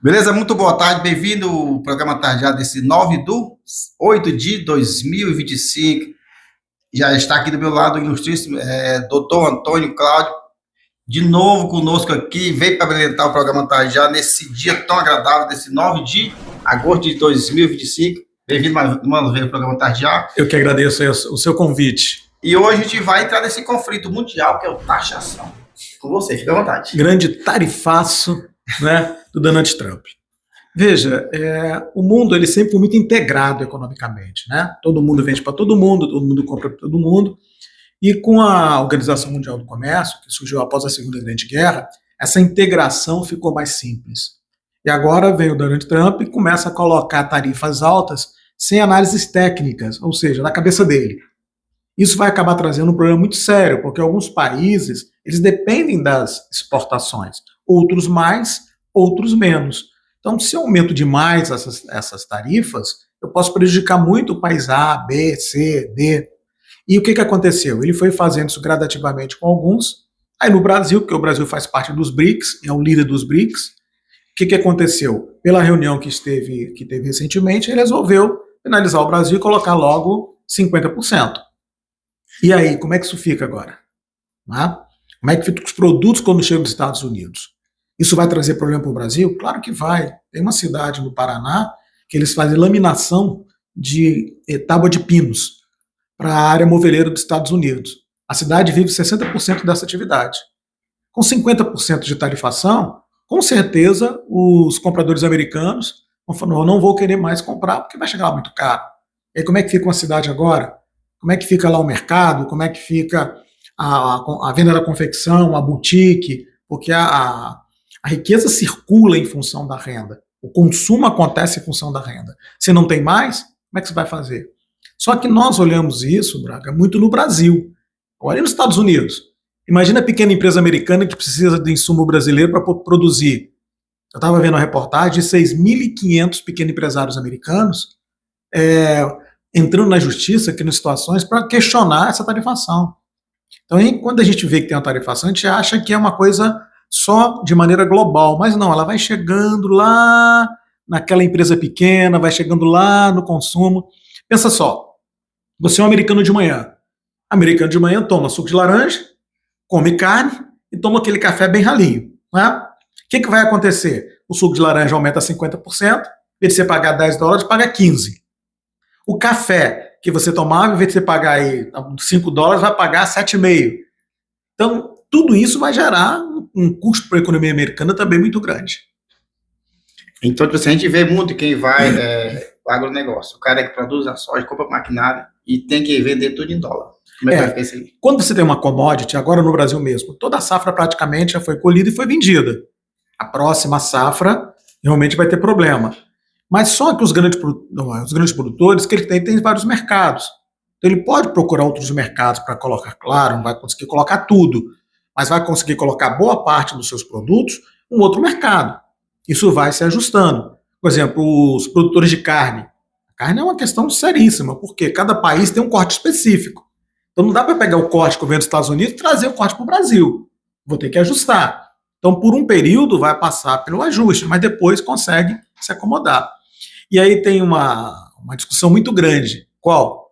Beleza? Muito boa tarde, bem-vindo ao programa Tardeado desse 9/8 de 2025. Já está aqui do meu lado o ilustríssimo doutor Antônio Cláudio, de novo conosco aqui, veio para apresentar o programa Tardeado nesse dia tão agradável, desse 9 de agosto de 2025. Bem-vindo mais uma vez ao programa Tardeado. Eu que agradeço o seu convite. E hoje a gente vai entrar nesse conflito mundial que é o taxação. Com você, fica à vontade. Grande tarifaço, né, do Donald Trump. Veja, o mundo ele sempre foi muito integrado economicamente, né? Todo mundo vende para todo mundo compra para todo mundo. E com a Organização Mundial do Comércio, que surgiu após a Segunda Grande Guerra, essa integração ficou mais simples. E agora vem o Donald Trump e começa a colocar tarifas altas sem análises técnicas, ou seja, na cabeça dele. Isso vai acabar trazendo um problema muito sério, porque alguns países eles dependem das exportações, outros mais, outros menos. Então, se eu aumento demais essas tarifas, eu posso prejudicar muito o país A, B, C, D. E o que aconteceu? Ele foi fazendo isso gradativamente com alguns. Aí no Brasil, porque o Brasil faz parte dos BRICS, é o líder dos BRICS, o que aconteceu? Pela reunião que teve recentemente, ele resolveu penalizar o Brasil e colocar logo 50%. E aí, como é que isso fica agora? Como é que ficam os produtos quando chegam dos Estados Unidos? Isso vai trazer problema para o Brasil? Claro que vai. Tem uma cidade no Paraná que eles fazem laminação de tábua de pinos para a área moveleira dos Estados Unidos. A cidade vive 60% dessa atividade. Com 50% de tarifação, com certeza os compradores americanos vão falar, não vou querer mais comprar porque vai chegar lá muito caro. E aí como é que fica uma cidade agora? Como é que fica lá o mercado? Como é que fica a venda da confecção, a boutique? Porque a riqueza circula em função da renda. O consumo acontece em função da renda. Se não tem mais, como é que você vai fazer? Só que nós olhamos isso, Braga, muito no Brasil. Olha nos Estados Unidos. Imagina a pequena empresa americana que precisa de insumo brasileiro para produzir. Eu estava vendo uma reportagem de 6.500 pequenos empresários americanos entrando na justiça aqui nas situações para questionar essa tarifação. Então, quando a gente vê que tem uma tarifação, a gente acha que é uma coisa só de maneira global, mas não, ela vai chegando lá naquela empresa pequena, vai chegando lá no consumo. Pensa só, você é um americano de manhã. Americano de manhã toma suco de laranja, come carne e toma aquele café bem ralinho. Né? O que vai acontecer? O suco de laranja aumenta 50%, em vez de você pagar $10, paga 15. O café que você tomava, em vez de você pagar aí $5, vai pagar 7,5. Então, tudo isso vai gerar um custo para a economia americana também muito grande. Então, a gente vê muito quem vai o agronegócio. O cara que produz a soja, compra maquinária e tem que vender tudo em dólar. Como é que vai ficar isso aí? Quando você tem uma commodity, agora no Brasil mesmo, toda a safra praticamente já foi colhida e foi vendida. A próxima safra realmente vai ter problema. Mas só que os grandes produtores, que ele tem vários mercados. Então ele pode procurar outros mercados para colocar, claro, não vai conseguir colocar tudo, mas vai conseguir colocar boa parte dos seus produtos em um outro mercado. Isso vai se ajustando. Por exemplo, os produtores de carne. A carne é uma questão seríssima, porque cada país tem um corte específico. Então não dá para pegar o corte que vem dos Estados Unidos e trazer o corte para o Brasil. Vou ter que ajustar. Então, por um período, vai passar pelo ajuste, mas depois consegue se acomodar. E aí tem uma discussão muito grande. Qual?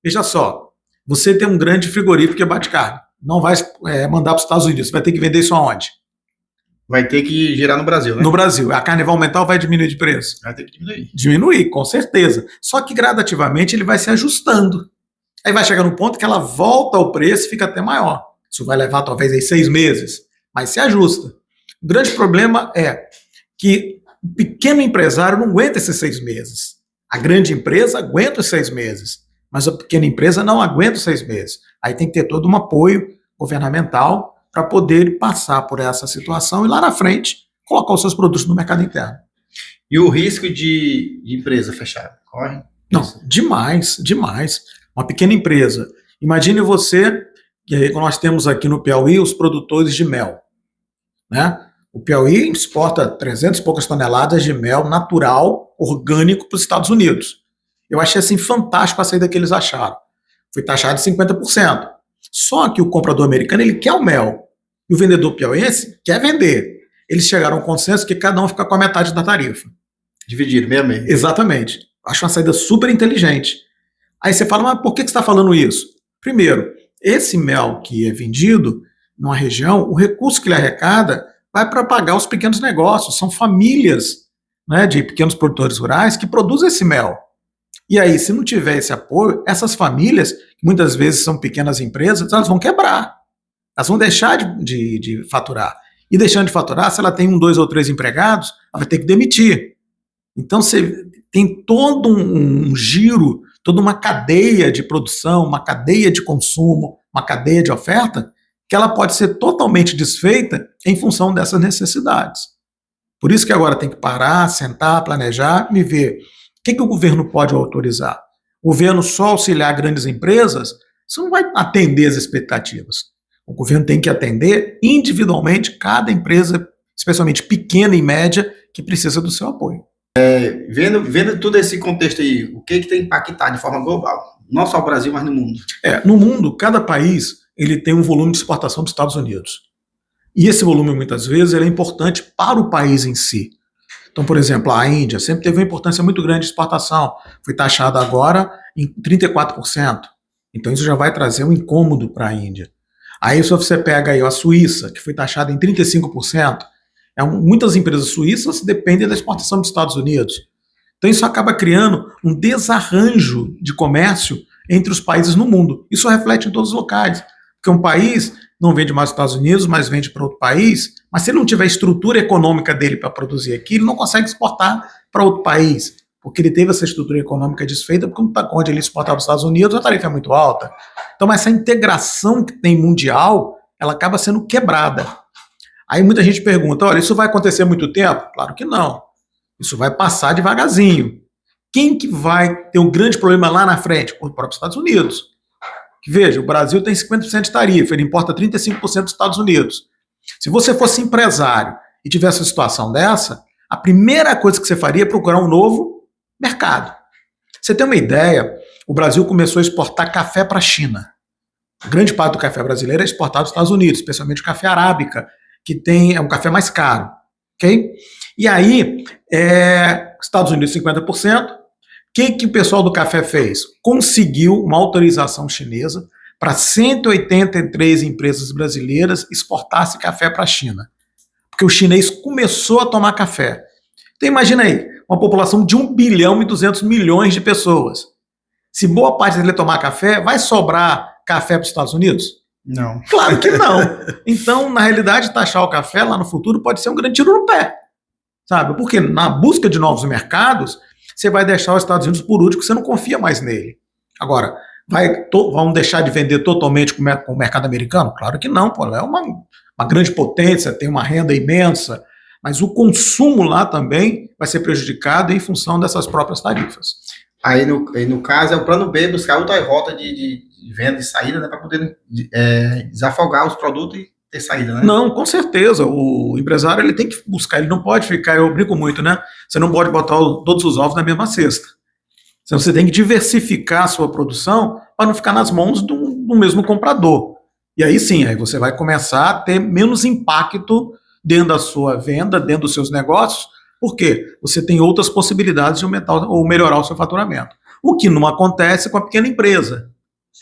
Veja só, você tem um grande frigorífico que bate carne. Não vai mandar para os Estados Unidos. Você vai ter que vender isso aonde? Vai ter que girar no Brasil, né? No Brasil. A carne vai aumentar ou vai diminuir de preço? Vai ter que diminuir. Diminuir, com certeza. Só que gradativamente ele vai se ajustando. Aí vai chegar no ponto que ela volta ao preço e fica até maior. Isso vai levar talvez aí 6 meses, mas se ajusta. O grande problema é que o pequeno empresário não aguenta esses 6 meses. A grande empresa aguenta os 6 meses, mas a pequena empresa não aguenta os 6 meses. Aí tem que ter todo um apoio governamental para poder passar por essa situação e lá na frente colocar os seus produtos no mercado interno. E o risco de empresa fechar? Corre? Não, demais. Uma pequena empresa. Imagine você, que nós temos aqui no Piauí os produtores de mel. Né? O Piauí exporta 300 e poucas toneladas de mel natural, orgânico, para os Estados Unidos. Eu achei assim fantástico a saída que eles acharam. Foi taxado de 50%. Só que o comprador americano ele quer o mel. E o vendedor piauiense quer vender. eles chegaram ao consenso que cada um fica com a metade da tarifa. Dividido, meio a meio. Exatamente. Acho uma saída super inteligente. Aí você fala, mas por que você está falando isso? Primeiro, esse mel que é vendido numa região, o recurso que ele arrecada vai para pagar os pequenos negócios. São famílias, né, de pequenos produtores rurais que produzem esse mel. E aí, se não tiver esse apoio, essas famílias, que muitas vezes são pequenas empresas, elas vão quebrar. Elas vão deixar de faturar. E deixando de faturar, se ela tem 1, 2 ou 3 empregados, ela vai ter que demitir. Então, você tem todo um giro, toda uma cadeia de produção, uma cadeia de consumo, uma cadeia de oferta, que ela pode ser totalmente desfeita em função dessas necessidades. Por isso que agora tem que parar, sentar, planejar e ver o que o governo pode autorizar. O governo só auxiliar grandes empresas, isso não vai atender as expectativas. O governo tem que atender individualmente cada empresa, especialmente pequena e média, que precisa do seu apoio. Vendo todo esse contexto aí, o que tem impactado de forma global? Não só o Brasil, mas no mundo. No mundo, cada país ele tem um volume de exportação dos Estados Unidos. E esse volume, muitas vezes, ele é importante para o país em si. Então, por exemplo, a Índia sempre teve uma importância muito grande de exportação. Foi taxada agora em 34%. Então, isso já vai trazer um incômodo para a Índia. Aí, se você pega aí a Suíça, que foi taxada em 35%, muitas empresas suíças dependem da exportação dos Estados Unidos. Então, isso acaba criando um desarranjo de comércio entre os países no mundo. Isso reflete em todos os locais. Porque um país não vende mais para os Estados Unidos, mas vende para outro país, mas se ele não tiver a estrutura econômica dele para produzir aqui, ele não consegue exportar para outro país, porque ele teve essa estrutura econômica desfeita, porque onde ele exportava para os Estados Unidos, a tarifa é muito alta. Então, essa integração que tem mundial, ela acaba sendo quebrada. Aí muita gente pergunta, olha, isso vai acontecer há muito tempo? Claro que não. Isso vai passar devagarzinho. Quem que vai ter um grande problema lá na frente? Os próprios Estados Unidos. Veja, o Brasil tem 50% de tarifa, ele importa 35% dos Estados Unidos. Se você fosse empresário e tivesse uma situação dessa, a primeira coisa que você faria é procurar um novo mercado. Você tem uma ideia, o Brasil começou a exportar café para a China. Grande parte do café brasileiro é exportado para os Estados Unidos, especialmente o café arábica, que é um café mais caro. Okay? E aí, Estados Unidos 50%, o que o pessoal do café fez? Conseguiu uma autorização chinesa para 183 empresas brasileiras exportassem café para a China. Porque o chinês começou a tomar café. Então imagina aí, uma população de 1 bilhão e 200 milhões de pessoas. Se boa parte dele tomar café, vai sobrar café para os Estados Unidos? Não. Claro que não. Então, na realidade, taxar o café lá no futuro pode ser um grande tiro no pé. Sabe? Porque na busca de novos mercados, você vai deixar os Estados Unidos por último, porque você não confia mais nele. Agora, vão deixar de vender totalmente com o mercado americano? Claro que não, pô, é uma grande potência, tem uma renda imensa, mas o consumo lá também vai ser prejudicado em função dessas próprias tarifas. Aí, no caso, é o plano B, buscar outra rota de venda e saída, né, para poder desafogar os produtos e ter saída, né? Não, com certeza. O empresário ele tem que buscar, ele não pode ficar, eu brinco muito, né? Você não pode botar todos os ovos na mesma cesta. Então, você tem que diversificar a sua produção para não ficar nas mãos do mesmo comprador. E aí sim, aí você vai começar a ter menos impacto dentro da sua venda, dentro dos seus negócios. Por quê? Você tem outras possibilidades de aumentar ou melhorar o seu faturamento. O que não acontece com a pequena empresa.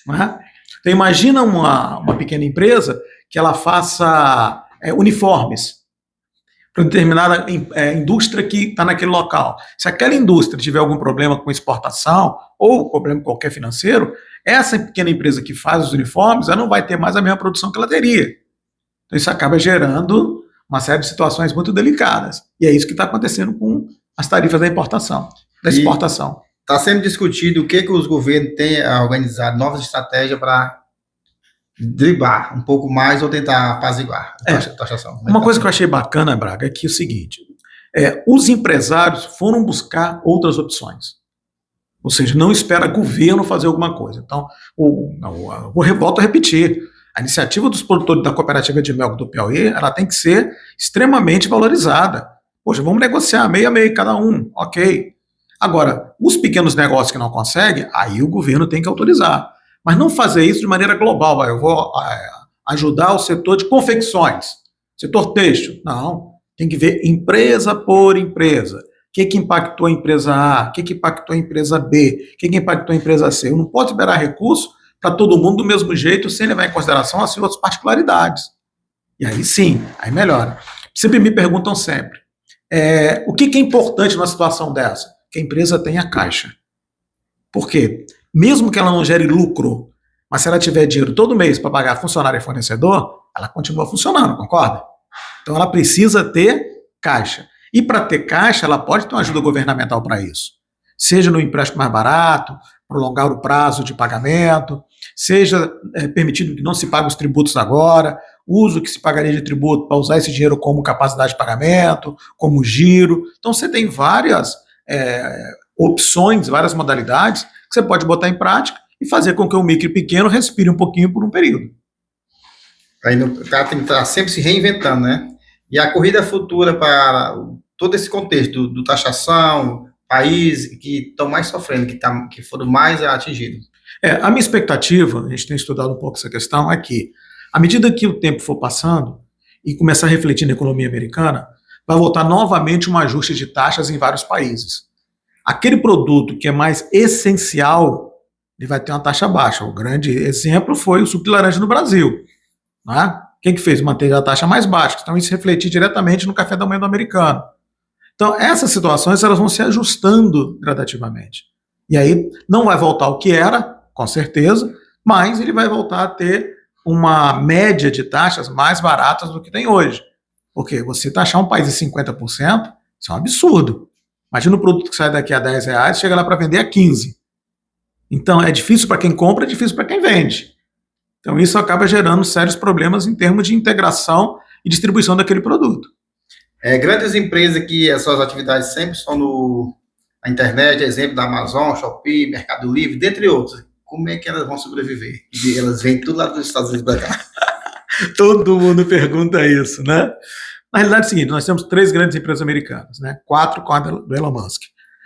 Não é? Então imagina uma pequena empresa que ela faça uniformes para determinada indústria que está naquele local. Se aquela indústria tiver algum problema com exportação ou problema qualquer financeiro, essa pequena empresa que faz os uniformes, ela não vai ter mais a mesma produção que ela teria. Então isso acaba gerando uma série de situações muito delicadas. E é isso que está acontecendo com as tarifas da importação, da exportação. Está sendo discutido o que os governos têm a organizar, novas estratégias para driblar um pouco mais ou tentar apaziguar a taxação. Uma coisa que eu achei bacana, Braga, é que é o seguinte, os empresários foram buscar outras opções. Ou seja, não espera governo fazer alguma coisa. Então, volto a repetir, a iniciativa dos produtores da cooperativa de mel do Piauí, ela tem que ser extremamente valorizada. Poxa, vamos negociar meio a meio cada um, ok. Agora, os pequenos negócios que não conseguem, aí o governo tem que autorizar. Mas não fazer isso de maneira global. Eu vou ajudar o setor de confecções, setor têxtil. Não. Tem que ver empresa por empresa. O que impactou a empresa A? O que impactou a empresa B? O que impactou a empresa C? Eu não posso liberar recurso para todo mundo do mesmo jeito, sem levar em consideração as suas particularidades. E aí sim, aí melhora. Sempre me perguntam sempre, o que é importante numa situação dessa? Que a empresa tenha caixa. Por quê? Mesmo que ela não gere lucro, mas se ela tiver dinheiro todo mês para pagar funcionário e fornecedor, ela continua funcionando, concorda? Então ela precisa ter caixa. E para ter caixa, ela pode ter uma ajuda governamental para isso. Seja no empréstimo mais barato, prolongar o prazo de pagamento, seja permitido que não se pague os tributos agora, uso que se pagaria de tributo para usar esse dinheiro como capacidade de pagamento, como giro. Então você tem várias opções, várias modalidades que você pode botar em prática e fazer com que o micro e pequeno respire um pouquinho por um período. Aí o cara tem que estar sempre se reinventando, né? E a corrida futura para todo esse contexto do taxação, países que estão mais sofrendo, que foram mais atingidos. A minha expectativa, a gente tem estudado um pouco essa questão, é que, à medida que o tempo for passando e começar a refletir na economia americana, vai voltar novamente um ajuste de taxas em vários países. Aquele produto que é mais essencial, ele vai ter uma taxa baixa. O grande exemplo foi o suco de laranja no Brasil. Né? Quem que fez? Manter a taxa mais baixa. Então isso refletir diretamente no café da manhã do americano. Então essas situações elas vão se ajustando gradativamente. E aí não vai voltar ao que era, com certeza, mas ele vai voltar a ter uma média de taxas mais baratas do que tem hoje. Porque você taxar um país em 50%, isso é um absurdo. Imagina um produto que sai daqui a R$10, chega lá para vender a 15. Então é difícil para quem compra, é difícil para quem vende. Então isso acaba gerando sérios problemas em termos de integração e distribuição daquele produto. Grandes empresas que as suas atividades sempre são na internet, exemplo da Amazon, Shopee, Mercado Livre, dentre outros. Como é que elas vão sobreviver? E elas vêm tudo lá dos Estados Unidos para cá. Todo mundo pergunta isso, né? Na realidade é o seguinte, nós temos 3 grandes empresas americanas, né? 4 com a do Elon Musk.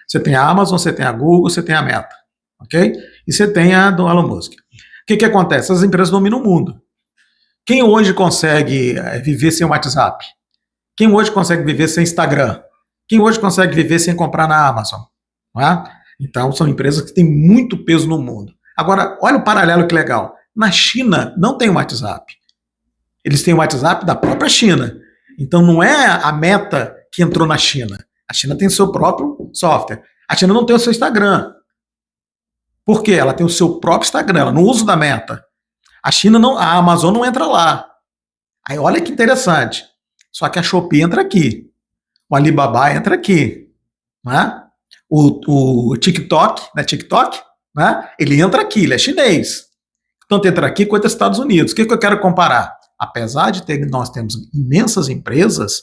Você tem a Amazon, você tem a Google, você tem a Meta, ok? E você tem a do Elon Musk. O que acontece? Essas empresas dominam o mundo. Quem hoje consegue viver sem o WhatsApp? Quem hoje consegue viver sem Instagram? Quem hoje consegue viver sem comprar na Amazon? Não é? Então, são empresas que têm muito peso no mundo. Agora, olha o paralelo que legal. Na China, não tem o WhatsApp. Eles têm o WhatsApp da própria China. Então, não é a Meta que entrou na China. A China tem o seu próprio software. A China não tem o seu Instagram. Por quê? Ela tem o seu próprio Instagram, ela não usa o da Meta. A Amazon não entra lá. Aí olha que interessante. Só que a Shopee entra aqui. O Alibaba entra aqui. Né? O TikTok, né? TikTok, né? Ele entra aqui, ele é chinês. Tanto entra aqui quanto nos Estados Unidos. O que eu quero comparar? Apesar de nós temos imensas empresas,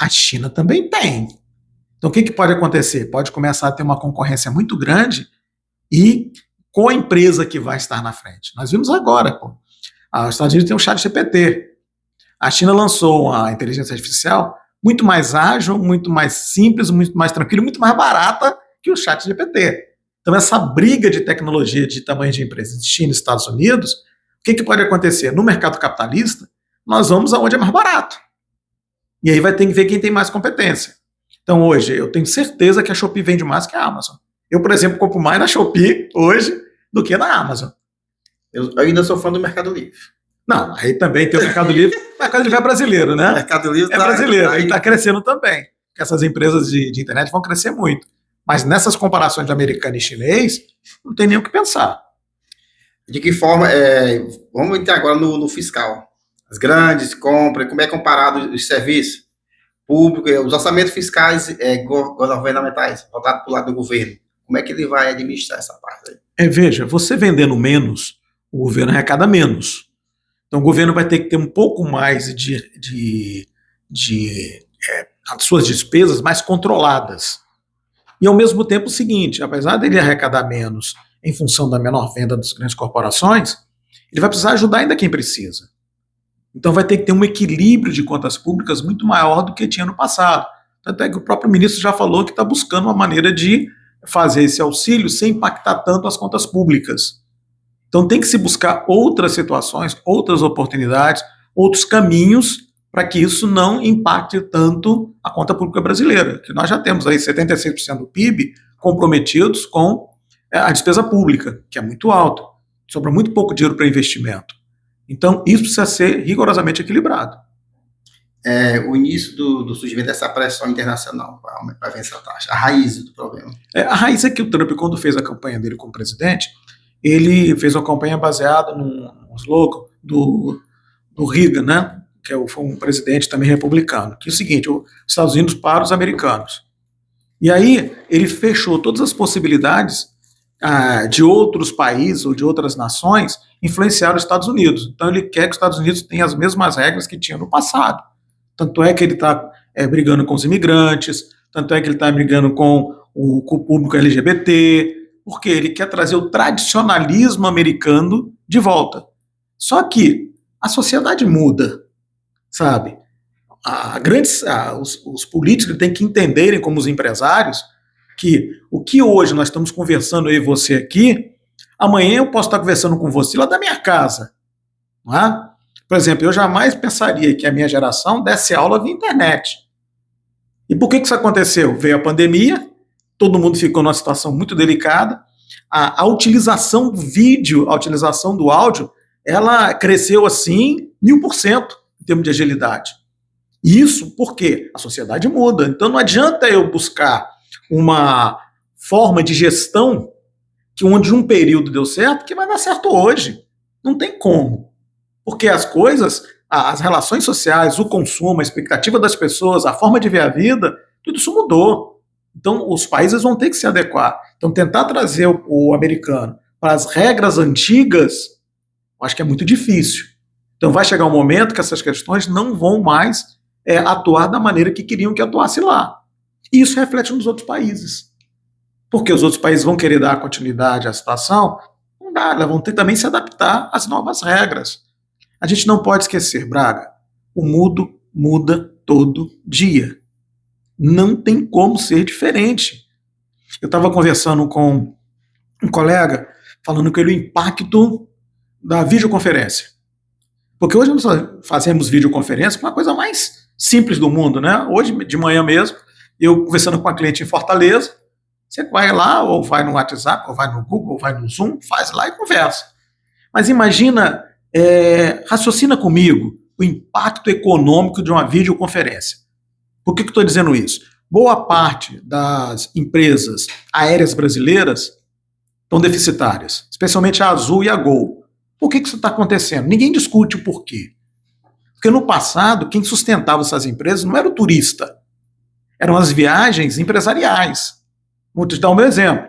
a China também tem. Então o que pode acontecer? Pode começar a ter uma concorrência muito grande e com a empresa que vai estar na frente. Nós vimos agora, os Estados Unidos tem o ChatGPT. A China lançou a inteligência artificial muito mais ágil, muito mais simples, muito mais tranquila, muito mais barata que o ChatGPT. Então essa briga de tecnologia de tamanho de empresas de China e Estados Unidos, o que pode acontecer? No mercado capitalista, nós vamos aonde é mais barato. E aí vai ter que ver quem tem mais competência. Então hoje, eu tenho certeza que a Shopee vende mais que a Amazon. Eu, por exemplo, compro mais na Shopee hoje do que na Amazon. Eu ainda sou fã do Mercado Livre. Não, aí também tem o Mercado Livre. O Mercado Livre é brasileiro, né? O Mercado Livre é brasileiro e está crescendo também. Essas empresas de internet vão crescer muito. Mas nessas comparações de americano e chinês, não tem nem o que pensar. De que forma, vamos entrar agora no fiscal. As grandes compras, como é comparado os serviços públicos, os orçamentos fiscais governamentais, voltados para o lado do governo. Como é que ele vai administrar essa parte aí? Veja, você vendendo menos, o governo arrecada menos. Então o governo vai ter que ter um pouco mais as suas despesas mais controladas. E ao mesmo tempo o seguinte, apesar dele arrecadar menos em função da menor venda das grandes corporações, ele vai precisar ajudar ainda quem precisa. Então vai ter que ter um equilíbrio de contas públicas muito maior do que tinha no passado. Tanto é que o próprio ministro já falou que está buscando uma maneira de fazer esse auxílio sem impactar tanto as contas públicas. Então tem que se buscar outras situações, outras oportunidades, outros caminhos para que isso não impacte tanto a conta pública brasileira, que nós já temos aí 76% do PIB comprometidos com a despesa pública, que é muito alto, sobra muito pouco dinheiro para investimento. Então, isso precisa ser rigorosamente equilibrado. O início do surgimento dessa pressão internacional para vencer a taxa, a raiz do problema. A raiz é que o Trump, quando fez a campanha dele como presidente, ele fez uma campanha baseada num slogan do Reagan, né, que foi um presidente também republicano, que é o seguinte: os Estados Unidos para os americanos. E aí ele fechou todas as possibilidades de outros países ou de outras nações influenciar os Estados Unidos. Então ele quer que os Estados Unidos tenham as mesmas regras que tinha no passado. Tanto é que ele está brigando com os imigrantes, tanto é que ele está brigando com o público LGBT, porque ele quer trazer o tradicionalismo americano de volta. Só que a sociedade muda, sabe? Os políticos têm que entenderem, como os empresários, que o que hoje nós estamos conversando, eu e você aqui, amanhã eu posso estar conversando com você lá da minha casa, não é? Por exemplo, eu jamais pensaria que a minha geração desse aula via internet. E por que isso aconteceu? Veio a pandemia, todo mundo ficou numa situação muito delicada, a utilização do vídeo, a utilização do áudio, ela cresceu assim 1000% em termos de agilidade. Isso porque a sociedade muda. Então não adianta eu buscar uma forma de gestão que onde um período deu certo, que vai dar certo hoje. Não tem como. Porque as coisas, as relações sociais, o consumo, a expectativa das pessoas, a forma de ver a vida, tudo isso mudou. Então os países vão ter que se adequar. Então tentar trazer o americano para as regras antigas, eu acho que é muito difícil. Então vai chegar um momento que essas questões não vão mais atuar da maneira que queriam que atuasse lá. E isso reflete nos outros países. Porque os outros países vão querer dar continuidade à situação? Não dá, elas vão ter também se adaptar às novas regras. A gente não pode esquecer, Braga, o mundo muda todo dia. Não tem como ser diferente. Eu estava conversando com um colega, falando que o impacto da videoconferência. Porque hoje nós fazemos videoconferência com a coisa mais simples do mundo, né? Hoje, de manhã mesmo, eu conversando com a cliente em Fortaleza, você vai lá, ou vai no WhatsApp, ou vai no Google, ou vai no Zoom, faz lá e conversa. Mas imagina, raciocina comigo, o impacto econômico de uma videoconferência. Por que estou dizendo isso? Boa parte das empresas aéreas brasileiras estão deficitárias, especialmente a Azul e a Gol. Por que isso está acontecendo? Ninguém discute o porquê. Porque no passado, quem sustentava essas empresas não era o turista, eram as viagens empresariais. Vou te dar um exemplo.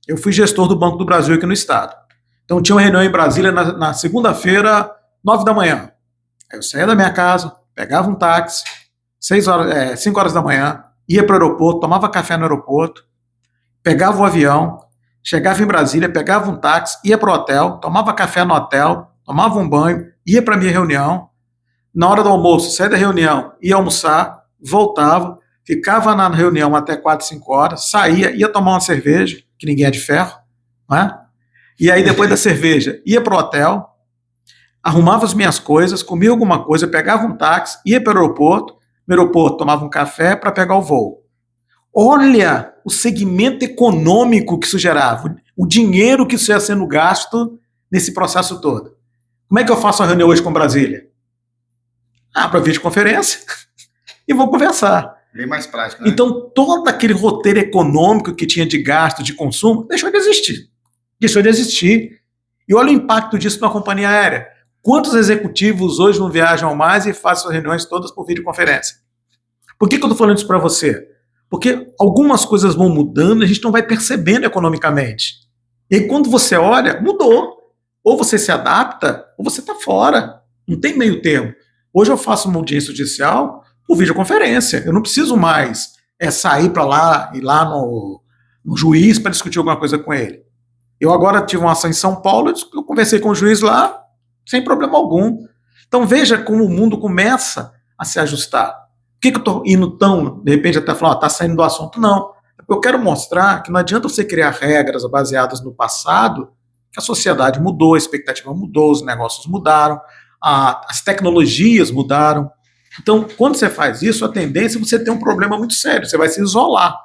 Eu fui gestor do Banco do Brasil aqui no estado. Então tinha uma reunião em Brasília na segunda-feira, 9 da manhã. Aí eu saía da minha casa, pegava um táxi, 5 horas da manhã, ia para o aeroporto, tomava café no aeroporto, pegava o avião, chegava em Brasília, pegava um táxi, ia para o hotel, tomava café no hotel, tomava um banho, ia para a minha reunião. Na hora do almoço, saía da reunião, ia almoçar, voltava, ficava na reunião até 4, 5 horas, saía, ia tomar uma cerveja, que ninguém é de ferro, né? E aí depois da cerveja, ia para o hotel, arrumava as minhas coisas, comia alguma coisa, pegava um táxi, ia para o aeroporto, no aeroporto tomava um café para pegar o voo. Olha o segmento econômico que isso gerava, o dinheiro que isso ia sendo gasto nesse processo todo. Como é que eu faço a reunião hoje com Brasília? Para videoconferência e vou conversar. Bem mais prático, né? Então, todo aquele roteiro econômico que tinha de gasto, de consumo, deixou de existir. Deixou de existir. E olha o impacto disso na companhia aérea. Quantos executivos hoje não viajam mais e fazem suas reuniões todas por videoconferência? Por que eu estou falando isso para você? Porque algumas coisas vão mudando e a gente não vai percebendo economicamente. E aí, quando você olha, mudou. Ou você se adapta, ou você está fora. Não tem meio termo. Hoje eu faço uma audiência judicial por videoconferência. Eu não preciso mais sair para lá, ir lá no juiz para discutir alguma coisa com ele. Eu agora tive uma ação em São Paulo, eu conversei com o juiz lá, sem problema algum. Então veja como o mundo começa a se ajustar. Por que eu estou indo tão, de repente, até falar, está saindo do assunto? Não. Eu quero mostrar que não adianta você criar regras baseadas no passado, que a sociedade mudou, a expectativa mudou, os negócios mudaram, as tecnologias mudaram. Então, quando você faz isso, a tendência é você ter um problema muito sério, você vai se isolar,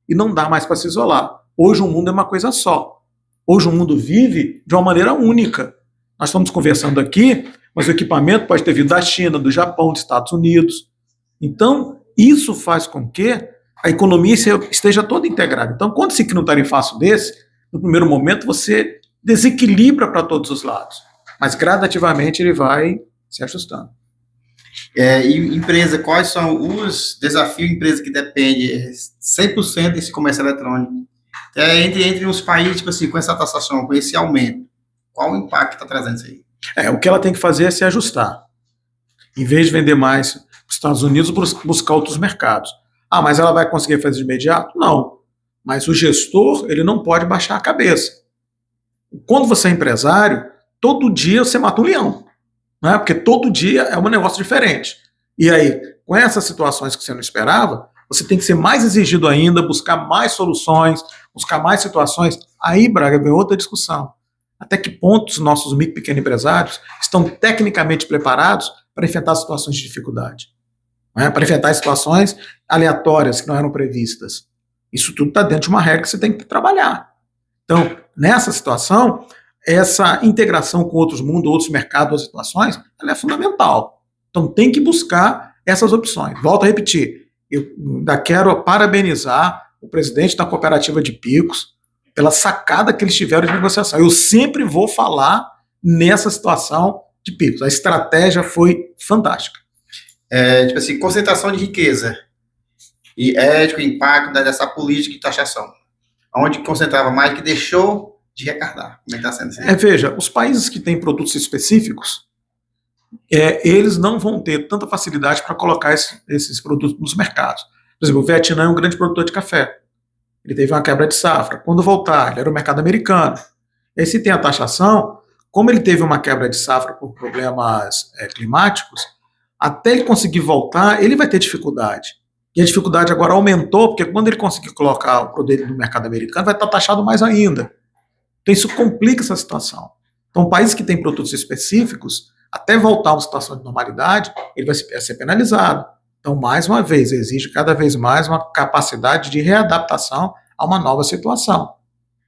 e não dá mais para se isolar. Hoje o mundo é uma coisa só. Hoje o mundo vive de uma maneira única. Nós estamos conversando aqui, mas o equipamento pode ter vindo da China, do Japão, dos Estados Unidos. Então, isso faz com que a economia esteja toda integrada. Então, quando se cria um tarifaço desse, no primeiro momento você desequilibra para todos os lados, mas gradativamente ele vai se ajustando. E empresa, quais são os desafios de empresa que depende 100% desse comércio eletrônico? Entre os países, tipo assim, com essa taxação, com esse aumento, qual o impacto está trazendo isso aí? O que ela tem que fazer é se ajustar. Em vez de vender mais para os Estados Unidos, buscar outros mercados. Mas ela vai conseguir fazer de imediato? Não. Mas o gestor, ele não pode baixar a cabeça. Quando você é empresário, todo dia você mata um leão. Não é? Porque todo dia é um negócio diferente. E aí, com essas situações que você não esperava, você tem que ser mais exigido ainda, buscar mais soluções, buscar mais situações. Aí, Braga, vem outra discussão. Até que ponto os nossos micro e pequenos empresários estão tecnicamente preparados para enfrentar situações de dificuldade? Não é? Para enfrentar situações aleatórias que não eram previstas. Isso tudo está dentro de uma regra que você tem que trabalhar. Então, nessa situação, essa integração com outros mundos, outros mercados, outras situações, ela é fundamental. Então, tem que buscar essas opções. Volto a repetir, eu ainda quero parabenizar o presidente da cooperativa de Picos pela sacada que eles tiveram de negociação. Eu sempre vou falar nessa situação de Picos. A estratégia foi fantástica. Tipo assim, concentração de riqueza e ético, impacto dessa política de taxação. Onde concentrava mais, que deixou de arrecadar. Como é que está sendo isso? Veja, os países que têm produtos específicos, eles não vão ter tanta facilidade para colocar esses produtos nos mercados. Por exemplo, o Vietnã é um grande produtor de café. Ele teve uma quebra de safra. Quando voltar, ele era o mercado americano. E aí, se tem a taxação, como ele teve uma quebra de safra por problemas climáticos, até ele conseguir voltar, ele vai ter dificuldade. E a dificuldade agora aumentou, porque quando ele conseguir colocar o produto no mercado americano, vai estar taxado mais ainda. Então isso complica essa situação. Então países que têm produtos específicos, até voltar a uma situação de normalidade, ele vai ser penalizado. Então, mais uma vez, exige cada vez mais uma capacidade de readaptação a uma nova situação.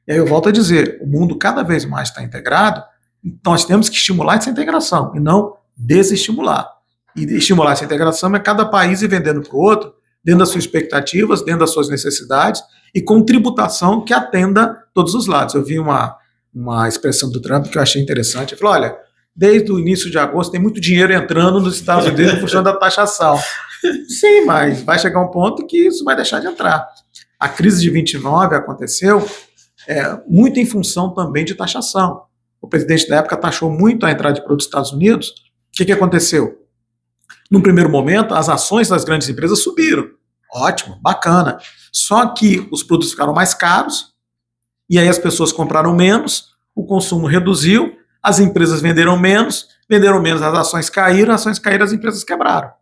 E aí eu volto a dizer, o mundo cada vez mais está integrado, então nós temos que estimular essa integração e não desestimular. E estimular essa integração é cada país ir vendendo para o outro, dentro das suas expectativas, dentro das suas necessidades e com tributação que atenda todos os lados. Eu vi uma expressão do Trump que eu achei interessante. Ele falou, olha, desde o início de agosto tem muito dinheiro entrando nos Estados Unidos em função da taxação. Sim, mas vai chegar um ponto que isso vai deixar de entrar. A crise de 29 aconteceu muito em função também de taxação. O presidente da época taxou muito a entrada de produtos dos Estados Unidos. O que aconteceu? No primeiro momento, as ações das grandes empresas subiram. Ótimo, bacana. Só que os produtos ficaram mais caros, e aí as pessoas compraram menos, o consumo reduziu, as empresas venderam menos, as ações caíram, as empresas quebraram.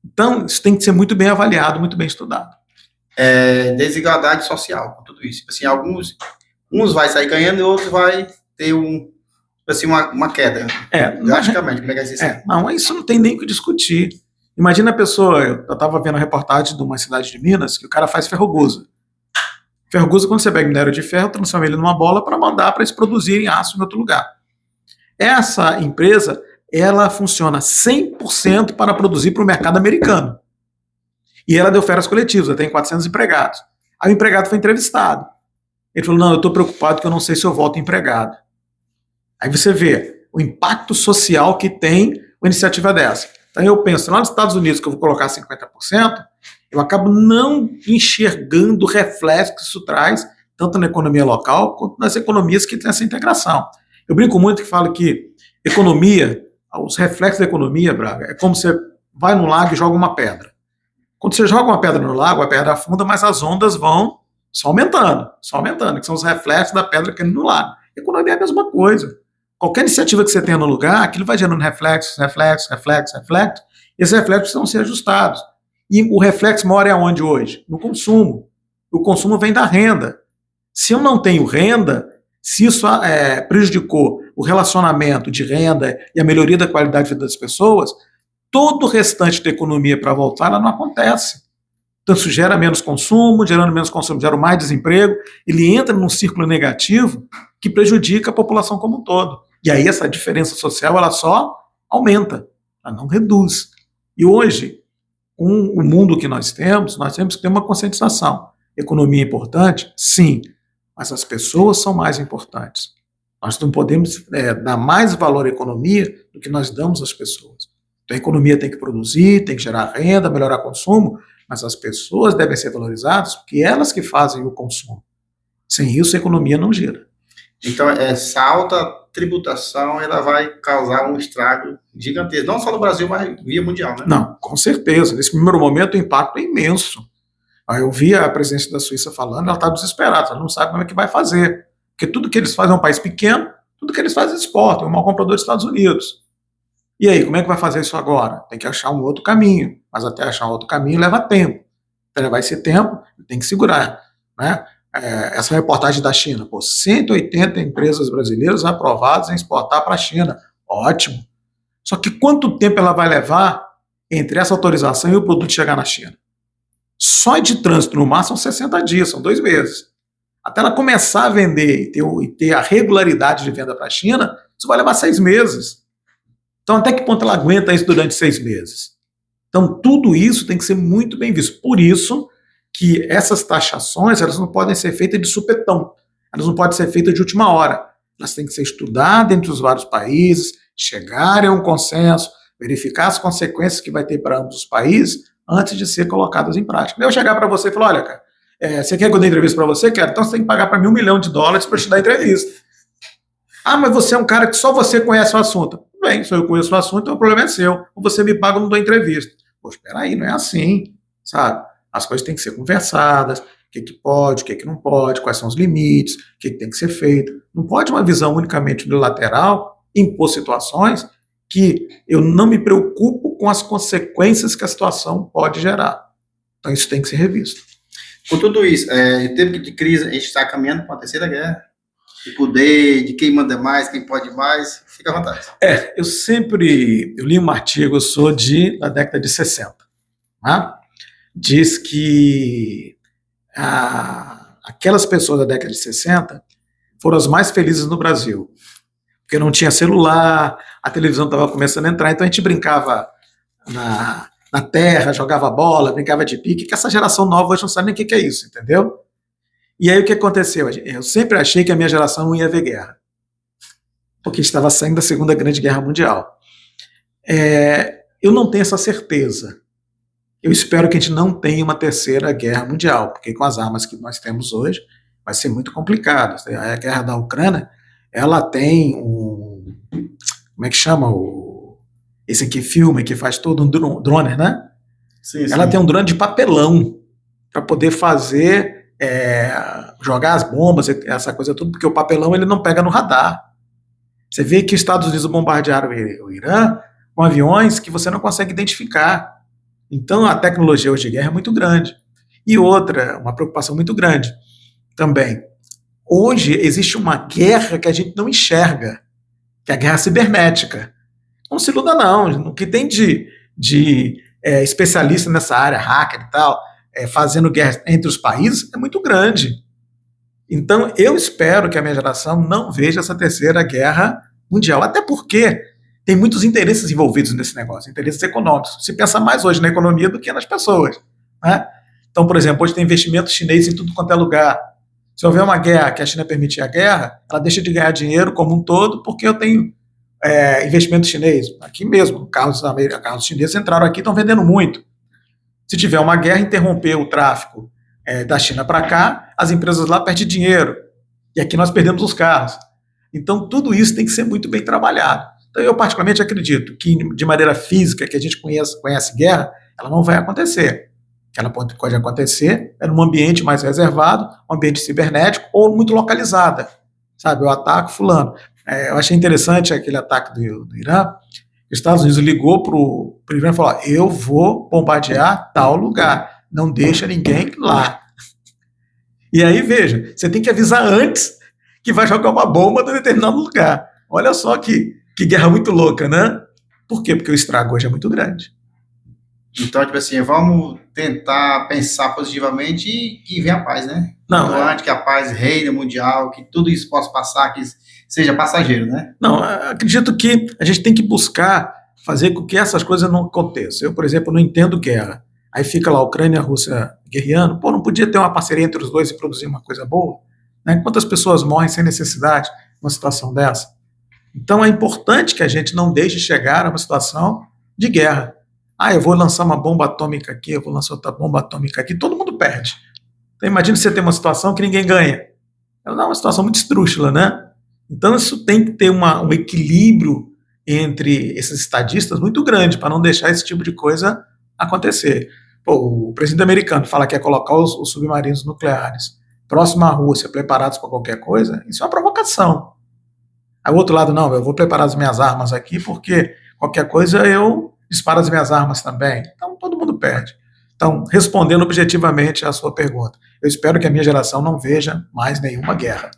Então, isso tem que ser muito bem avaliado, muito bem estudado. Desigualdade social, com tudo isso. Assim, uns vai sair ganhando e outros vai ter uma queda. Drasticamente, como é que é isso? Não, isso não tem nem o que discutir. Imagina a pessoa, eu estava vendo a reportagem de uma cidade de Minas, que o cara faz ferrogusa. Ferrogusa, quando você pega minério de ferro, transforma ele numa bola para mandar para eles produzirem aço em outro lugar. Essa empresa, ela funciona 100% para produzir para o mercado americano. E ela deu férias coletivas, ela tem 400 empregados. Aí o empregado foi entrevistado. Ele falou, não, eu estou preocupado porque eu não sei se eu volto empregado. Aí você vê o impacto social que tem uma iniciativa dessa. Então eu penso, lá nos Estados Unidos que eu vou colocar 50%, eu acabo não enxergando o reflexo que isso traz, tanto na economia local, quanto nas economias que têm essa integração. Eu brinco muito que falo que economia, os reflexos da economia, Braga, é como você vai no lago e joga uma pedra. Quando você joga uma pedra no lago, a pedra afunda, mas as ondas vão só aumentando, que são os reflexos da pedra caindo no lago. A economia é a mesma coisa. Qualquer iniciativa que você tenha no lugar, aquilo vai gerando reflexos, e esses reflexos precisam ser ajustados. E o reflexo mora é aonde hoje? No consumo. O consumo vem da renda. Se eu não tenho renda, se isso prejudicou o relacionamento de renda e a melhoria da qualidade de vida das pessoas, todo o restante da economia para voltar, ela não acontece. Então isso gera menos consumo, gerando menos consumo, gera mais desemprego, ele entra num círculo negativo que prejudica a população como um todo. E aí essa diferença social ela só aumenta, ela não reduz. E hoje, com o mundo que nós temos que ter uma conscientização. Economia é importante? Sim, mas as pessoas são mais importantes. Nós não podemos dar mais valor à economia do que nós damos às pessoas. Então a economia tem que produzir, tem que gerar renda, melhorar o consumo, mas as pessoas devem ser valorizadas porque elas que fazem o consumo. Sem isso, a economia não gira. Então, essa alta tributação ela vai causar um estrago gigantesco, não só no Brasil, mas via mundial, né? Não, com certeza. Nesse primeiro momento, o impacto é imenso. Aí eu vi a presidente da Suíça falando, ela está desesperada, ela não sabe como é que vai fazer. Porque tudo que eles fazem é um país pequeno, tudo que eles fazem eles exportam, é o maior comprador dos Estados Unidos. E aí, como é que vai fazer isso agora? Tem que achar um outro caminho, mas até achar um outro caminho leva tempo. Então, levar esse tempo, tem que segurar, né? Essa reportagem da China, 180 empresas brasileiras aprovadas em exportar para a China. Ótimo. Só que quanto tempo ela vai levar entre essa autorização e o produto chegar na China? Só de trânsito no mar são 60 dias, são 2 meses. Até ela começar a vender e ter a regularidade de venda para a China, isso vai levar 6 meses. Então, até que ponto ela aguenta isso durante 6 meses? Então, tudo isso tem que ser muito bem visto. Por isso que essas taxações elas não podem ser feitas de supetão, elas não podem ser feitas de última hora. Elas têm que ser estudadas entre os vários países, chegarem a um consenso, verificar as consequências que vai ter para ambos os países antes de ser colocadas em prática. Eu chegar para você e falar, olha, cara, você quer que eu dê entrevista para você? Quero. Então você tem que pagar para mim $1 milhão para te dar entrevista. Ah, mas você é um cara que só você conhece o assunto. Bem, se eu conheço o assunto, então o problema é seu. Ou você me paga, eu não dou entrevista. Pô, espera aí, não é assim, sabe? As coisas têm que ser conversadas, o que pode, o que não pode, quais são os limites, o que tem que ser feito. Não pode uma visão unicamente unilateral impor situações que eu não me preocupo com as consequências que a situação pode gerar. Então isso tem que ser revisto. Por tudo isso, em tempo de crise, a gente está caminhando para uma terceira guerra, de poder, de quem manda mais, quem pode mais, fica à vontade. Eu li um artigo, eu sou da década de 60, né? Diz que aquelas pessoas da década de 60 foram as mais felizes no Brasil, porque não tinha celular, a televisão estava começando a entrar, então a gente brincava na terra, jogava bola, brincava de pique, que essa geração nova hoje não sabe nem o que é isso, entendeu? E aí o que aconteceu? Eu sempre achei que a minha geração não ia ver guerra, porque estava saindo da Segunda Grande Guerra Mundial. Eu não tenho essa certeza. Eu espero que a gente não tenha uma terceira guerra mundial, porque com as armas que nós temos hoje, vai ser muito complicado. A guerra da Ucrânia, ela tem como é que chama? Esse aqui filme que faz todo um drone, né? Sim, sim. Ela tem um drone de papelão para poder fazer, jogar as bombas, essa coisa toda, porque o papelão ele não pega no radar. Você vê que os Estados Unidos bombardearam o Irã com aviões que você não consegue identificar. Então, a tecnologia hoje de guerra é muito grande. E outra, uma preocupação muito grande também. Hoje existe uma guerra que a gente não enxerga, que é a guerra cibernética. Não se iluda não, o que tem de especialista nessa área, hacker e tal, fazendo guerra entre os países é muito grande. Então, eu espero que a minha geração não veja essa terceira guerra mundial, até porque tem muitos interesses envolvidos nesse negócio, interesses econômicos. Se pensa mais hoje na economia do que nas pessoas, né? Então, por exemplo, hoje tem investimento chinês em tudo quanto é lugar. Se houver uma guerra, que a China permitir a guerra, ela deixa de ganhar dinheiro como um todo, porque eu tenho investimento chinês. Aqui mesmo, carros chineses entraram aqui e estão vendendo muito. Se tiver uma guerra, interromper o tráfego da China para cá, as empresas lá perdem dinheiro. E aqui nós perdemos os carros. Então, tudo isso tem que ser muito bem trabalhado. Então, eu particularmente acredito que, de maneira física, que a gente conhece guerra, ela não vai acontecer. Ela pode acontecer num ambiente mais reservado, um ambiente cibernético ou muito localizada. Sabe, eu ataco fulano. Eu achei interessante aquele ataque do Irã. Os Estados Unidos ligou para o Irã e falou, eu vou bombardear tal lugar, não deixa ninguém lá. E aí, veja, você tem que avisar antes que vai jogar uma bomba em determinado lugar. Olha só que guerra muito louca, né? Por quê? Porque o estrago hoje é muito grande. Então, tipo assim, vamos tentar pensar positivamente e que venha a paz, né? Não, Antes que a paz reine mundial, que tudo isso possa passar, que seja passageiro, né? não, acredito que a gente tem que buscar fazer com que essas coisas não aconteçam. Eu, por exemplo, não entendo guerra. Aí fica lá a Ucrânia e a Rússia guerreando. Pô, não podia ter uma parceria entre os dois e produzir uma coisa boa? Né? Quantas pessoas morrem sem necessidade numa situação dessa? Então é importante que a gente não deixe chegar a uma situação de guerra. Ah, eu vou lançar uma bomba atômica aqui, eu vou lançar outra bomba atômica aqui, todo mundo perde. Então imagina você ter uma situação que ninguém ganha. É uma situação muito esdrúxula, né? Então isso tem que ter um equilíbrio entre esses estadistas muito grande para não deixar esse tipo de coisa acontecer. Pô, o presidente americano fala que quer colocar os submarinos nucleares próximo à Rússia, preparados para qualquer coisa, isso é uma provocação. Aí o outro lado, não, eu vou preparar as minhas armas aqui porque qualquer coisa eu disparo as minhas armas também. Então todo mundo perde. Então, respondendo objetivamente à sua pergunta, eu espero que a minha geração não veja mais nenhuma guerra.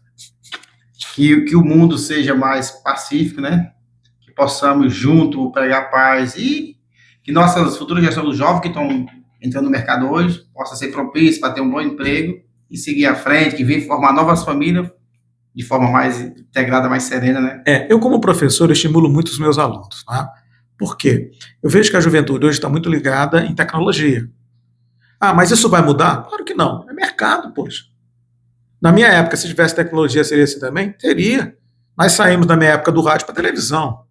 Que o mundo seja mais pacífico, né? Que possamos junto pregar paz e que nossas futuras gerações, os jovens que estão entrando no mercado hoje, possa ser propício para ter um bom emprego e seguir à frente, que venha formar novas famílias de forma mais integrada, mais serena, né? Eu como professor, eu estimulo muito os meus alunos, tá? Por quê? Eu vejo que a juventude hoje está muito ligada em tecnologia. Ah, mas isso vai mudar? Claro que não. É mercado, poxa. Na minha época, se tivesse tecnologia, seria assim também? Teria. Nós saímos da minha época do rádio para televisão.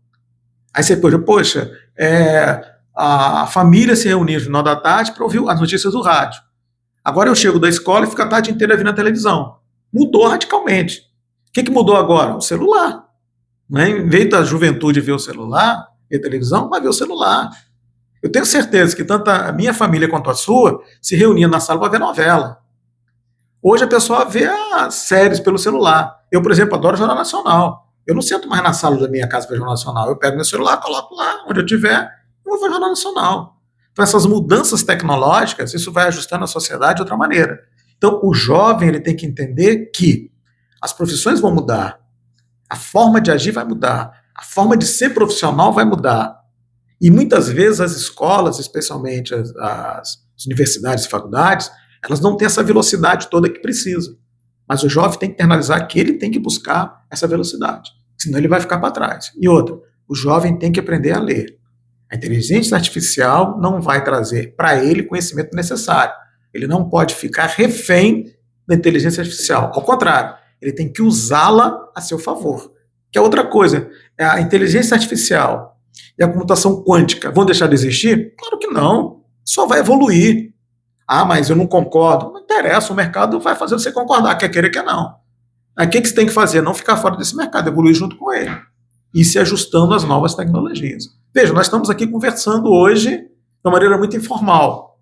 Aí você, poxa, a família se reunia no final da tarde para ouvir as notícias do rádio. Agora eu chego da escola e fico a tarde inteira vendo a televisão. Mudou radicalmente. O que mudou agora? O celular. Né? Em vez da juventude ver o celular, ver a televisão, vai ver o celular. Eu tenho certeza que tanto a minha família quanto a sua se reuniam na sala para ver novela. Hoje a pessoa vê as séries pelo celular. Eu, por exemplo, adoro Jornal Nacional. Eu não sento mais na sala da minha casa para Jornal Nacional. Eu pego meu celular, coloco lá, onde eu estiver, e vou ver Jornal Nacional. Então, essas mudanças tecnológicas, isso vai ajustando a sociedade de outra maneira. Então, o jovem ele tem que entender que as profissões vão mudar, a forma de agir vai mudar, a forma de ser profissional vai mudar. E muitas vezes as escolas, especialmente as universidades e faculdades, elas não têm essa velocidade toda que precisa. Mas o jovem tem que internalizar que ele tem que buscar essa velocidade, senão ele vai ficar para trás. E outra, o jovem tem que aprender a ler. A inteligência artificial não vai trazer para ele o conhecimento necessário. Ele não pode ficar refém da inteligência artificial. Ao contrário, ele tem que usá-la a seu favor. Que é outra coisa. A inteligência artificial e a computação quântica vão deixar de existir? Claro que não. Só vai evoluir. Ah, mas eu não concordo. Não interessa, o mercado vai fazer você concordar, quer querer, quer não. Aí o que você tem que fazer? Não ficar fora desse mercado, evoluir junto com ele. E se ajustando às novas tecnologias. Veja, nós estamos aqui conversando hoje de uma maneira muito informal.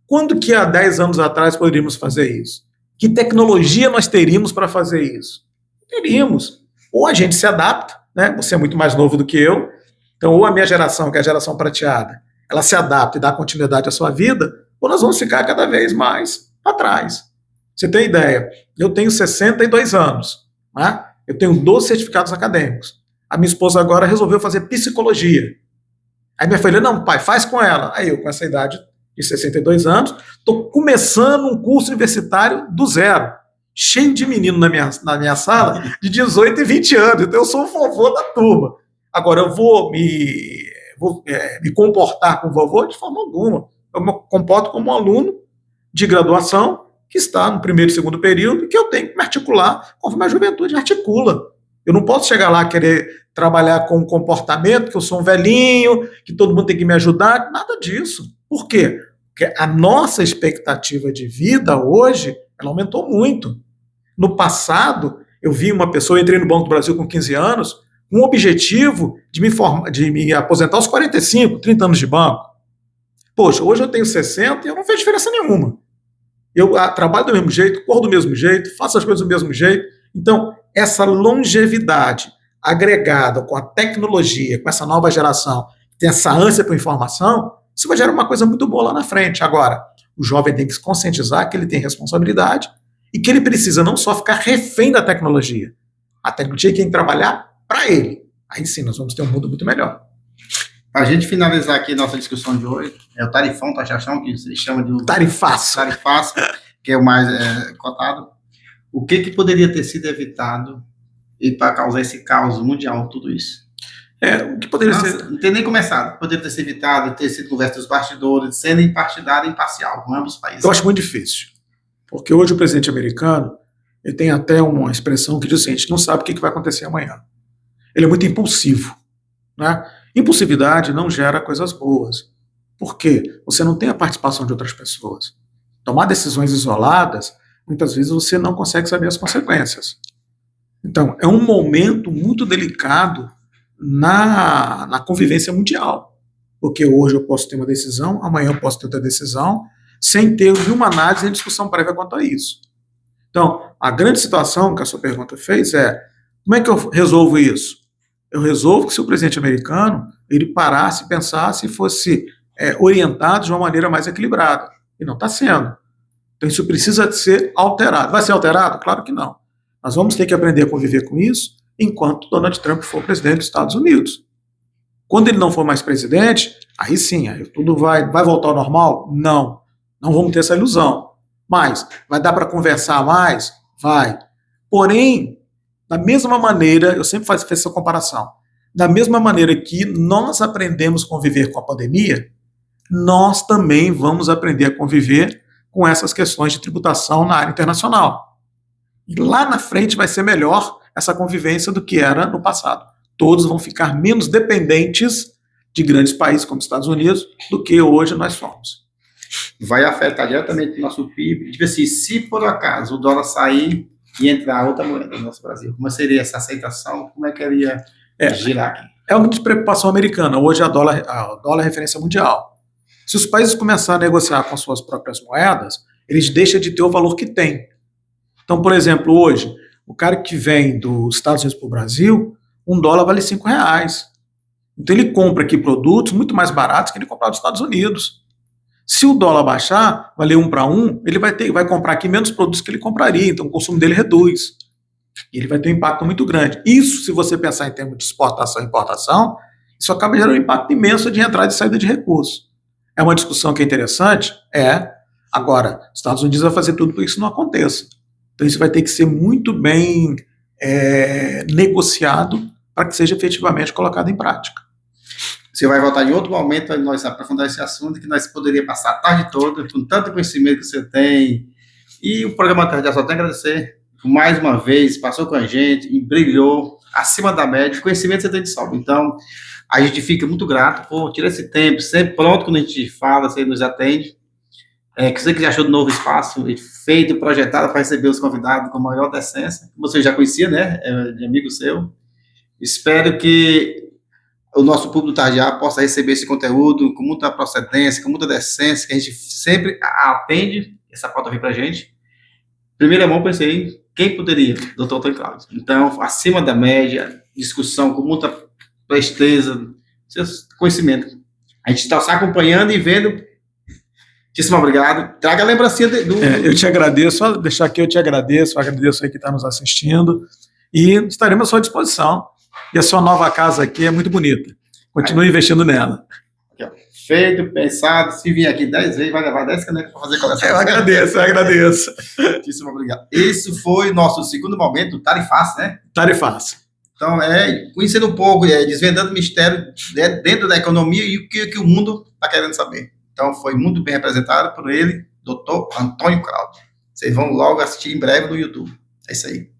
Quando que há 10 anos atrás poderíamos fazer isso? Que tecnologia nós teríamos para fazer isso? Teríamos. Ou a gente se adapta, né? Você é muito mais novo do que eu, então ou a minha geração, que é a geração prateada, ela se adapta e dá continuidade à sua vida, ou nós vamos ficar cada vez mais para trás. Você tem ideia? Eu tenho 62 anos, né? Eu tenho 12 certificados acadêmicos. A minha esposa agora resolveu fazer psicologia. Aí minha filha, não, pai, faz com ela. Aí eu, com essa idade de 62 anos, estou começando um curso universitário do zero. Cheio de menino na minha sala, de 18 e 20 anos. Então eu sou o vovô da turma. Agora, eu vou me comportar com o vovô de forma alguma. Eu me comporto como um aluno de graduação que está no primeiro e segundo período e que eu tenho que me articular conforme a juventude articula. Eu não posso chegar lá e querer trabalhar com um comportamento, que eu sou um velhinho, que todo mundo tem que me ajudar, nada disso. Por quê? Porque a nossa expectativa de vida hoje, ela aumentou muito. No passado, eu vi uma pessoa, eu entrei no Banco do Brasil com 15 anos, com o objetivo de me aposentar aos 45, 30 anos de banco. Poxa, hoje eu tenho 60 e eu não vejo diferença nenhuma. Eu trabalho do mesmo jeito, corro do mesmo jeito, faço as coisas do mesmo jeito. Então, essa longevidade agregada com a tecnologia, com essa nova geração, que tem essa ânsia por informação, isso vai gerar uma coisa muito boa lá na frente. Agora, o jovem tem que se conscientizar que ele tem responsabilidade e que ele precisa não só ficar refém da tecnologia. A tecnologia tem que trabalhar para ele. Aí sim, nós vamos ter um mundo muito melhor. Para a gente finalizar aqui nossa discussão de hoje, é o tarifão, taxação, que se chama de Tarifaço. tarifaço, que é o mais cotado. O que poderia ter sido evitado e para causar esse caos mundial, tudo isso? O que poderia ser... Não tem nem começado. Poderia ter sido evitado, ter sido conversa dos bastidores, sendo impartidário e imparcial com ambos os países. Eu acho muito difícil. Porque hoje o presidente americano, ele tem até uma expressão que diz assim, a gente não sabe o que vai acontecer amanhã. Ele é muito impulsivo, né? Impulsividade não gera coisas boas. Por quê? Você não tem a participação de outras pessoas. Tomar decisões isoladas, muitas vezes você não consegue saber as consequências. Então, é um momento muito delicado na convivência mundial. Porque hoje eu posso ter uma decisão, amanhã eu posso ter outra decisão, sem ter nenhuma análise nem discussão prévia quanto a isso. Então, a grande situação que a sua pergunta fez é, como é que eu resolvo isso? Eu resolvo que se o presidente americano ele parasse, pensasse e fosse orientado de uma maneira mais equilibrada. E não está sendo. Então isso precisa ser alterado. Vai ser alterado? Claro que não. Nós vamos ter que aprender a conviver com isso enquanto Donald Trump for presidente dos Estados Unidos. Quando ele não for mais presidente, aí sim, aí tudo vai voltar ao normal? Não. Não vamos ter essa ilusão. Mas vai dar para conversar mais? Vai. Porém, da mesma maneira, eu sempre faço essa comparação, da mesma maneira que nós aprendemos a conviver com a pandemia, nós também vamos aprender a conviver com essas questões de tributação na área internacional. E lá na frente vai ser melhor essa convivência do que era no passado. Todos vão ficar menos dependentes de grandes países como os Estados Unidos do que hoje nós somos. Vai afetar diretamente o nosso PIB. Tipo assim, se por acaso o dólar sair e entrar outra moeda no nosso Brasil, como seria essa aceitação? Como é que iria girar aqui? É uma preocupação americana. Hoje a dólar é referência mundial. Se os países começarem a negociar com suas próprias moedas, eles deixam de ter o valor que têm. Então, por exemplo, hoje, o cara que vem dos Estados Unidos para o Brasil, $1 vale R$5. Então ele compra aqui produtos muito mais baratos que ele comprar dos Estados Unidos. Se o dólar baixar, valer 1 para 1, ele vai comprar aqui menos produtos que ele compraria, então o consumo dele reduz. E ele vai ter um impacto muito grande. Isso, se você pensar em termos de exportação e importação, isso acaba gerando um impacto imenso de entrada e saída de recursos. É uma discussão que é interessante? É. Agora, os Estados Unidos vai fazer tudo para que isso não aconteça. Então isso vai ter que ser muito bem negociado para que seja efetivamente colocado em prática. Você vai voltar em outro momento para nós aprofundar esse assunto, que nós poderíamos passar a tarde toda com tanto conhecimento que você tem. E o programa Tarde só tem a agradecer. Mais uma vez, passou com a gente, e brilhou, acima da média, conhecimento você tem de sobra. Então, a gente fica muito grato por tirar esse tempo, sempre pronto quando a gente fala, você nos atende. Que você que achou do novo espaço, feito, projetado para receber os convidados com a maior decência, que você já conhecia, né, de amigo seu. Espero que o nosso público Tardia possa receber esse conteúdo com muita procedência, com muita decência, que a gente sempre atende, essa pauta vem para a gente. Primeira mão, pensei, quem poderia? Dr. Antônio Cláudio. Então, acima da média, discussão com muita presteza, conhecimento. A gente está acompanhando e vendo. Muitíssimo obrigado. Traga a lembrancinha do... Eu te agradeço, só deixar aqui, eu te agradeço aí que está nos assistindo, e estaremos à sua disposição. E a sua nova casa aqui é muito bonita. Continue investindo nela. Feito, pensado, se vir aqui 10 vezes, vai levar 10 canecas para fazer coleção. Eu agradeço. Muitíssimo obrigado. Esse foi nosso segundo momento, Tarifaço, né? Tarifaço. Então, conhecendo um pouco, desvendando o mistério dentro da economia e o que o mundo está querendo saber. Então, foi muito bem representado por ele, Dr. Antônio Cláudio. Vocês vão logo assistir em breve no YouTube. É isso aí.